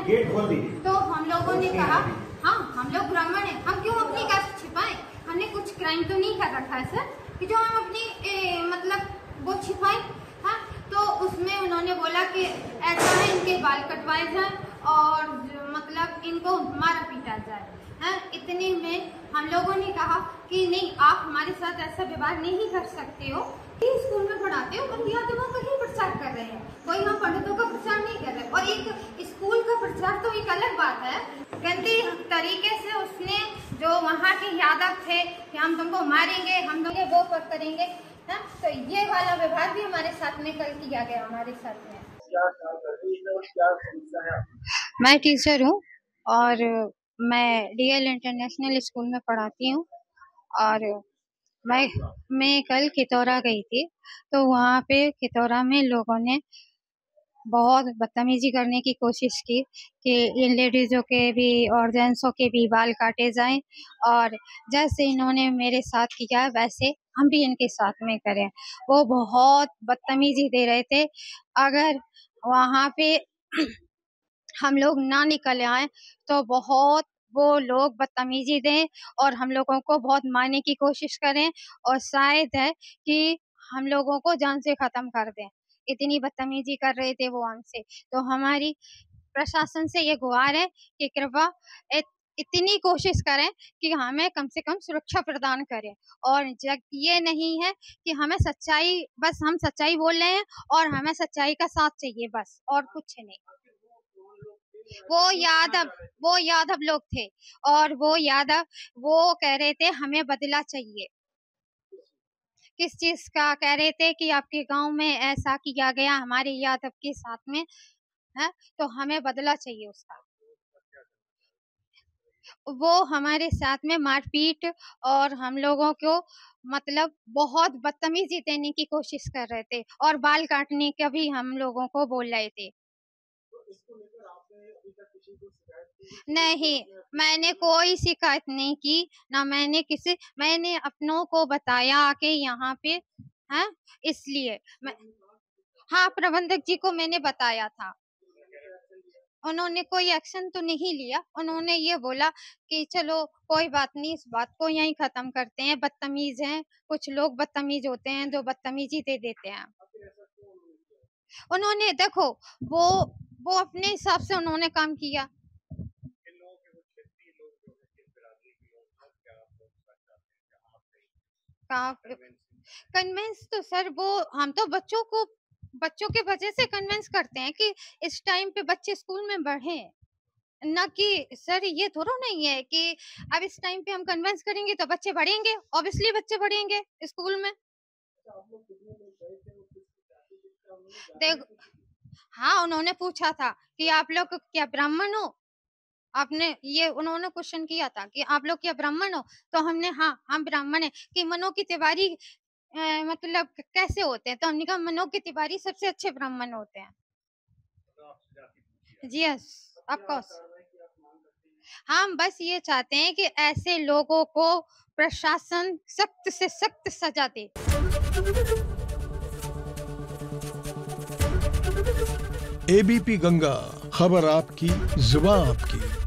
Gate खोल दीजिए। तो हम लोगों ने कहा हाँ हम लोग ब्राह्मण हैं, हम क्यों अपनी कास्ट छिपाएं, हमने कुछ क्राइम तो नहीं कर रखा है सर कि जो हम अपनी मतलब वो छिपाएं। हाँ तो उसमें उन्होंने बोला कि ऐसा है इनके बाल कटवाए जाए और मतलब इनको मारा पीटा जाए। हाँ इतने में हम लोगों ने कहा कि नहीं आप हमारे साथ ऐसा व्यवहार नहीं कर सकते हो कि स्कूल में पढ़ाते हो पर या तो वो कहीं प्रचार कर रहे हैं, कोई हम पंडितों का प्रचार नहीं कर रहे। और एक स्कूल का प्रचार तो एक अलग बात है, गंदी तरीके से उसने जो वहाँ के यादव थे कि हम तुमको मारेंगे हम तुमको वो पर करेंगे। हाँ तो ये वाला व्यवहार भी हमारे साथ में कल किया गया हमारे साथ में। मैं टीचर हूँ और मैं डीएल इंटरनेशनल स्कूल में पढ़ाती हूँ और मैं कल खितौरा गई थी तो वहाँ पे खितौरा में लोगों ने बहुत बदतमीजी करने की कोशिश की कि इन लेडीज़ों के भी और जेंट्सों के भी बाल काटे जाएं और जैसे इन्होंने मेरे साथ किया वैसे हम भी इनके साथ में करें। वो बहुत बदतमीजी दे रहे थे, अगर वहाँ पे हम लोग ना निकल आए तो बहुत वो लोग बदतमीजी दें और हम लोगों को बहुत मारने की कोशिश करें और शायद है कि हम लोगों को जान से खत्म कर दें, इतनी बदतमीजी कर रहे थे वो हमसे। तो हमारी प्रशासन से ये गुहार है कि कृपया इतनी कोशिश करें कि हमें कम से कम सुरक्षा प्रदान करें और जब ये नहीं है कि हमें सच्चाई, बस हम सच्चाई बोल रहे हैं और हमें सच्चाई का साथ चाहिए बस और कुछ नहीं। वो यादव लोग थे और वो यादव वो कह रहे थे हमें बदला चाहिए। किस चीज का कह रहे थे कि आपके गांव में ऐसा किया गया हमारे यादव के साथ में है तो हमें बदला चाहिए उसका। वो हमारे साथ में मारपीट और हम लोगों को मतलब बहुत बदतमीजी देने की कोशिश कर रहे थे और बाल काटने का भी हम लोगों को बोल रहे थे। नहीं मैंने कोई शिकायत नहीं की, ना मैंने अपनों को बताया आके यहाँ पे है इसलिए हाँ प्रबंधक जी को मैंने बताया था, उन्होंने कोई एक्शन तो नहीं लिया। उन्होंने ये बोला कि चलो कोई बात नहीं, इस बात को यहीं खत्म करते हैं, बदतमीज हैं कुछ लोग, बदतमीज होते हैं जो बदतमीजी दे देते हैं। उन्होंने देखो वो अपने हिसाब से उन्होंने काम किया। कन्वेंस तो सर वो हम तो बच्चों के वजह से कन्वेंस करते हैं कि इस टाइम पे बच्चे स्कूल में बढ़े, ना कि सर ये थोड़ा नहीं है कि अब इस टाइम पे हम कन्वेंस करेंगे तो बच्चे बढ़ेंगे, ऑब्वियसली बच्चे बढ़ेंगे स्कूल में। देख हाँ उन्होंने पूछा था कि आप लोग क्या ब्राह्मण हो, आपने ये उन्होंने क्वेश्चन किया था कि आप लोग क्या ब्राह्मण हो, तो हमने हाँ हम ब्राह्मण है। कि मनो की तिवारी मतलब कैसे होते हैं, तो हमने कहा मनो की तिवारी सबसे अच्छे ब्राह्मण होते हैं। जी यस ऑफ कोर्स। हम बस ये चाहते हैं कि ऐसे लोगों को प्रशासन सख्त से सख्त सजा दे। एबीपी गंगा, खबर आपकी, जुबान आपकी।